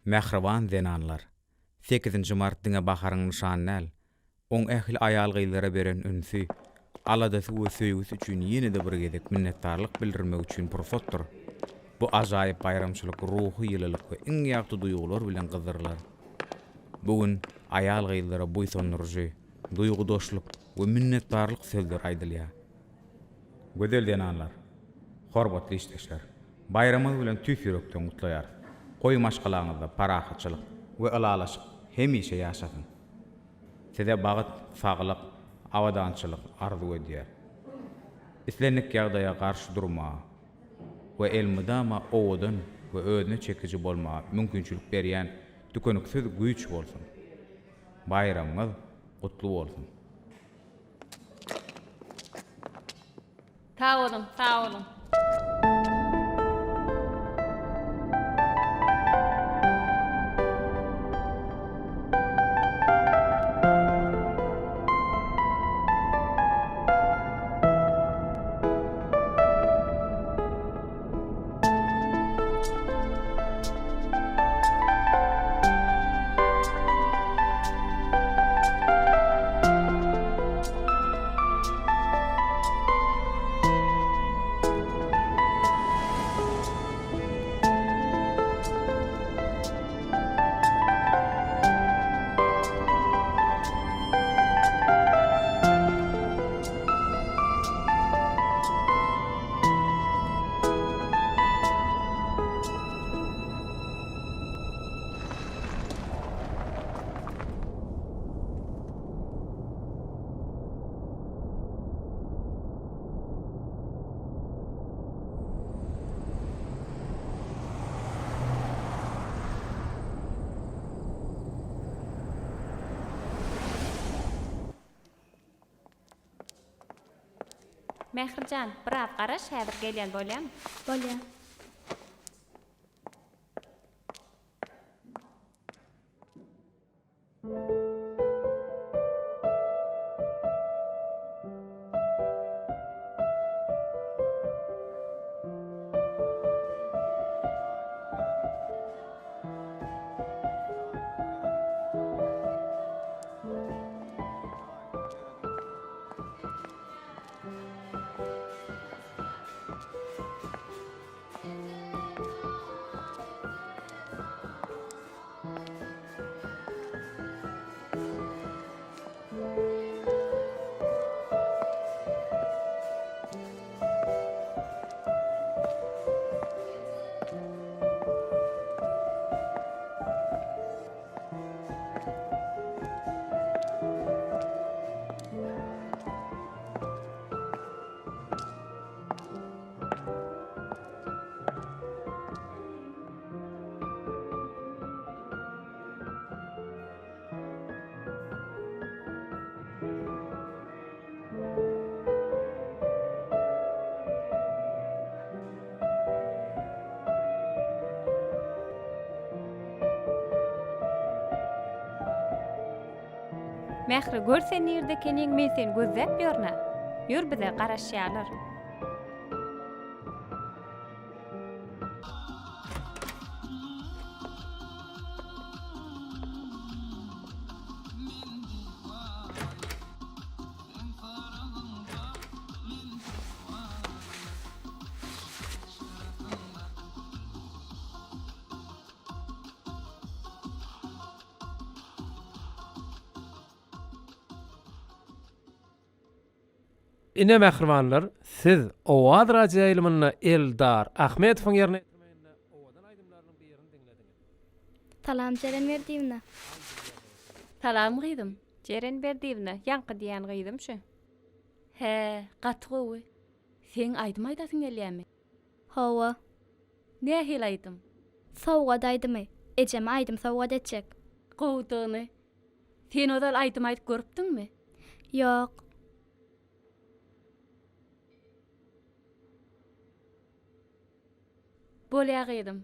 Mähriban zenanlar. 8-nji mart diňe baharyň nişany näl? Oň ähli aýal gyýlara beren ünsü, aladasy we söýgüsü üçin ýene-de bir gezek minnetdarlyk bildirmek üçin pursatdyr. Bu ajaýyp bayramçylyk ruhy ýylylyk we iň ýagty duýgular bilen gyzdyrylar. Bugün aýal gyýlara buýsundyrjy, duýgudaşlyk we minnetdarlyk sözleri aýdylýar. Gözel denanlar, hormatly işleşler, bayramyňyz bilen tüýs ýürekden gutlaýar. Goý maşgalaňyzda parahatçylyk we ylalaşyk hemişe ýaşasyn. Size bagyt, saglyk, awadançylyk arzu edýär. Islenlik ýagdaýa garşy durma we elmydama owadan we özüne çekiji bolma mümkinçilik berýän tükeniksiz güýç bolsun. Bayramyňyz gutly bolsun. Sağ olun, sağ olun. Mehrijan, biraz garaş, häzir gelýän bolýam. Bolýar. Mehri görsen ýerde keniň men seni gözläp ýörnä. Ýür bize garaşýalar. Ine mehribanlar, siz Owad radio ýylymyny Eldar Ahmetowyň ýerine ýetirmeginde owadan aýdymlarynyň birini dinlediňiz. Salam Jeren Berdiýevna. Salam gyýdym. Jeren Berdiýevna, ýanky diýen gyýdym şu. He, gatgowy. Sen aýdym aýdasyň gelýärmi? Hawa. Nähil aýdym? Sowga daýdymy? Ejem aýdym sowga etjek. Gowdyny. Sen odal aýdym aýdyp görüpdiňmi? Ýok. Bolýagydim.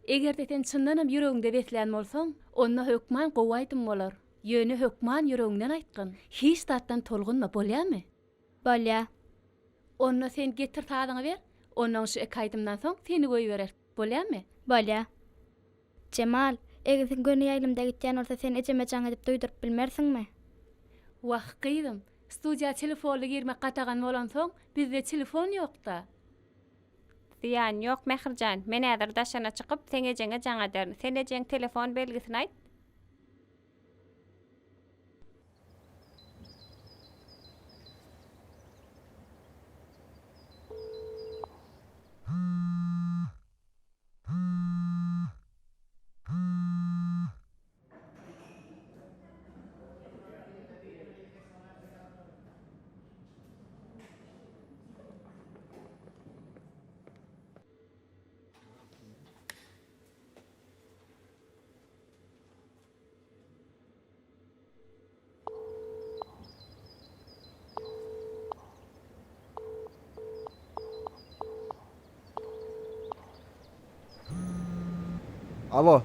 Eger sen çyndanam ýüregiňde beslän bolsaň, onda hökman gowaýdym bolar. Ýöne hökman ýüregiňden aýtgyn. Hiç tatdan tolgunma bolýarmy? Bolýar. Onda sen getir taýdyňy ber. Ondan şu 2 aýdymdan soň seni goýuberer. Bolýarmy? Bolýar. Cemal, Eger sen göni aýlymda gitýän bolsa sen ejeme jaň edip duýduryp bilmersiňmi? Wah gyýdym. Studiýa telefony girmek gatagan bolan soň bizde telefon ýokda. Diýan ýok Mehirjan, men häzir daşana çykyp sen ejenge jaň ederin. Sen ejeng telefon belgisini aýt. Alo.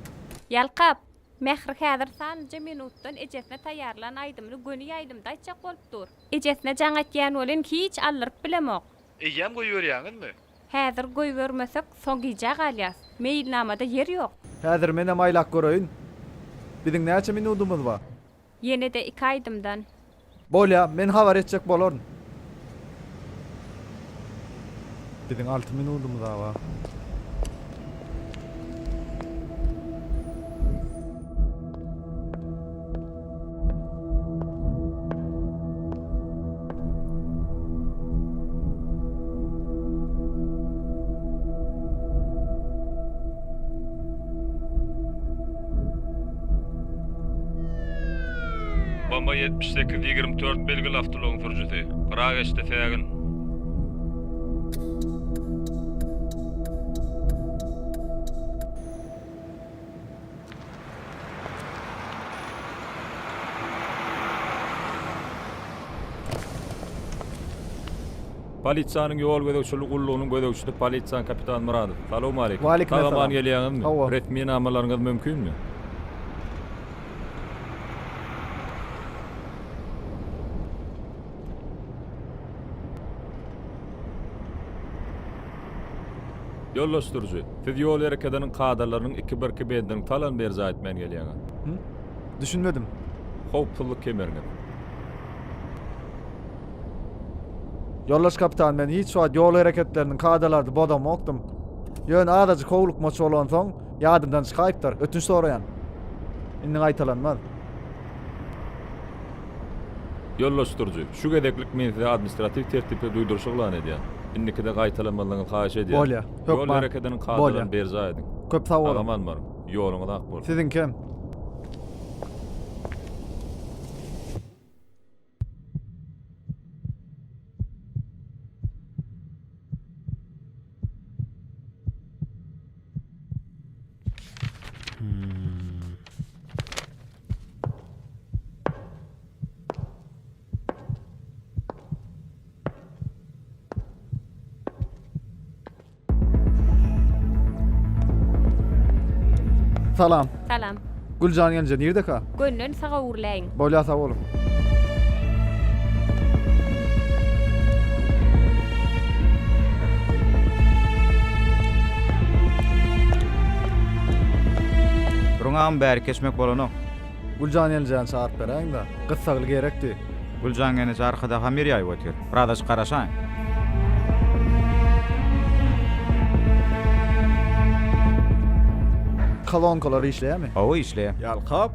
Yalqap, Mehir häzir sanjy minutdan ejesine taýýarlan aýdymly göni aýdymda aýtjak bolup dur. Ejesine jaň etýän bolan hiç allyryp bilemok. Eýem goýberýäňizmi? Häzir goýbermesek soňgyjak alýas. Meýilnamada yer ýok. Häzir menem aýlak göröýün. Biziň näçe minutumyz bar? Ýene-de 2 aýdymdan. Bolýa, men habar etjek bolaryn. Biziň 6 minutumyz bar. Bomba 78-24 belgili avtologyň sürjüsi. Qırağa geçdi fägin. Polisiýanyň ýol gödäwçiligi gullugynyň gödäwçisi polisiýa kapitan Muradow. Salam aleykum. Waleyküm Tagaman selam. gelýäňizmi? Hawa. Resmi namalaryňyz mümkinmi? Yollaşdırıcı, siz yol erekedinin kadrlarının 2-1 bendini talan berza etmen gelýäňiz. Düşünmedim. Howpsuzlyk kemerini. Yollaş kapitan, men hiç wagt ýol hereketleriniň kadrlardy bodam okdum. Ýöne adaçy kowluk maçy bolan soň ýadymdan çykaýpdyr. Ötünç soraýan. Indi gaýtalanmaz. Yollaşdırıcı, şu gedeklik men size administrativ tertipde duýdurşyglan edýän. Indiki de gaýtalanmalygyny haýyş edýär. Bolýa. Yol Hökman. hereketinin kadrlaryny berza edin. Köp sag bolun. Agaman bar. Ýoluňyz ak bolsun. Siziň kim? Salam. Salam. Güljan ýence nerede ka? Gönlün sağa urlaýyn. Bolýa sag bolun. Ruňam bäri keçmek bolany. Güljan ýence çağıryp beräň da. Gyssagyl gerekdi. Güljan gene arkada hamir ýaýyp otyr. Radaş garaşaň. Kolonkalar işleýärmi? Owy işleýär. Yalqap.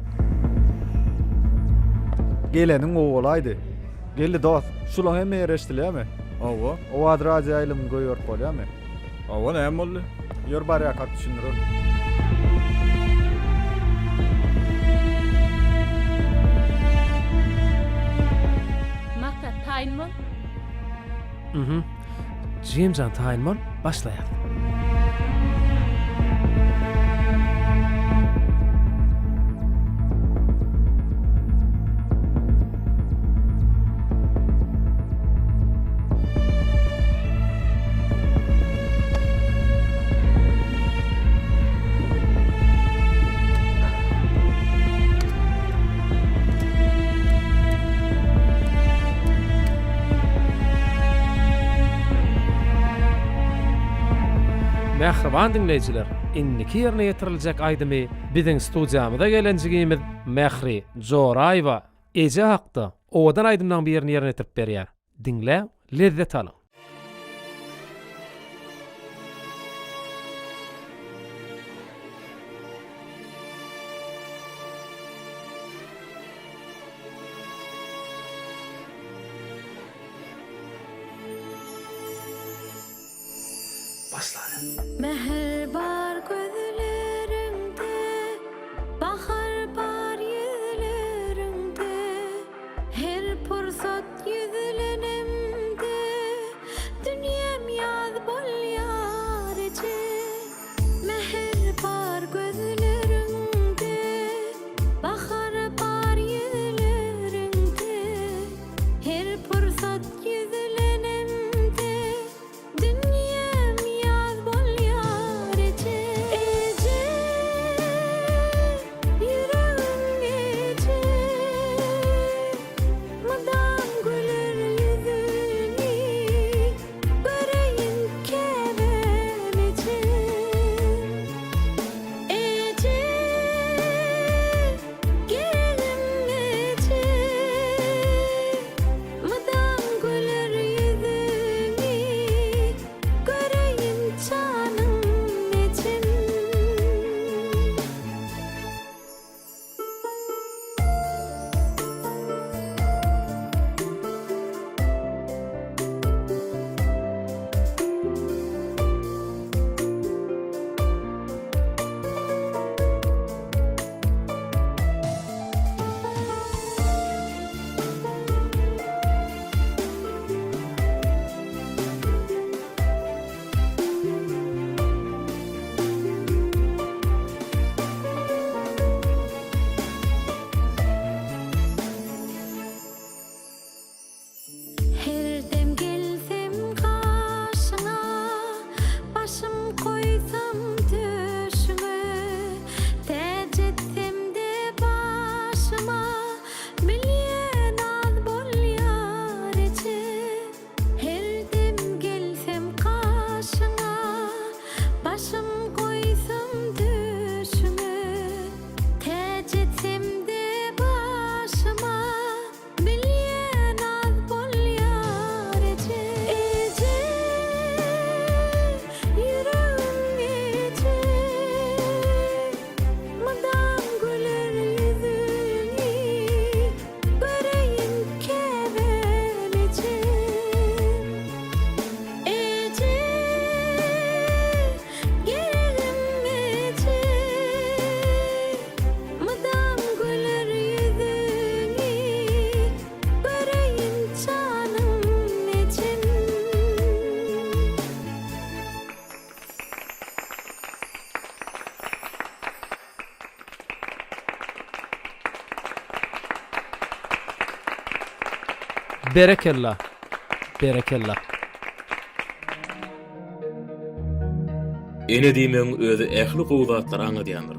Geleniň owalaydy. Geldi dost. Şulaň hemme ereşdilermi? Owa, O adraja aýlym goýýar bolýarmy? owa näme boldy? Ýör bar ýakat düşünürüm. Maksat taýynmol. Jamesan taýynman başlaýar. Mähriban dinleýijiler, inniki ýerine ýetiriljek aýdymy biziň studiýamyza gelenjigimiz Mähri Joraýewa eje hakda owadan aýdymdan birini ýerine ýetirip berýär. Dinle, lezzet alın. Meher bar gözlerinde, bahar bar yüzlerinde, her pursat yüzlerimde, dünyam yaz bol yarıcı. Meher bar gözlerinde, bahar bar yüzlerinde, her pursat yüzlerimde, dünyam yaz bol yarıcı. Ece, yüreğim ece, madam güler yüzünü, göreyim kebenece. Ece, gelin ece, madam güler yüzünü, göreyim canım için. Her dem gelsem karşına, başım koysam düşüne, tercih etsem de başıma, bilyen az bol yarıcı. Her dem gelsem karşına, başım koysam düşüne, tercih etsem de başıma, bilyen az bol yarıcı. Ece, yüreğim ece, madam güler yüzünü, göreyim kebenece. Ece, gelin ece, madam güler yüzünü, göreyim canım için. Berekellah. Berekellah. Ene diýmeň özü ähli gowzatlar aňdýandyr.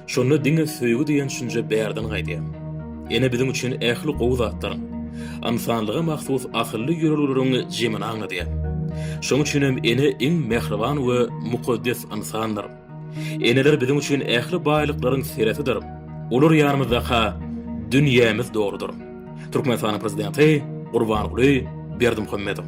Şonu diňe söýgü diýen şunja bärden gaýdýar. Ene biziň üçin ähli gowzatlaryň ansanlyga mahsus akylly ýörelgelerini jemini aňdýar. Şoň üçin hem ene iň mehriban we mukaddes ansanlar. Eneler biziň üçin ähli baýlyklaryň seretidir. Olar ýanymyzda dünýämiz dogrudur. Türkmenistan prezidenti Gurbanuly Berdimuhammedow.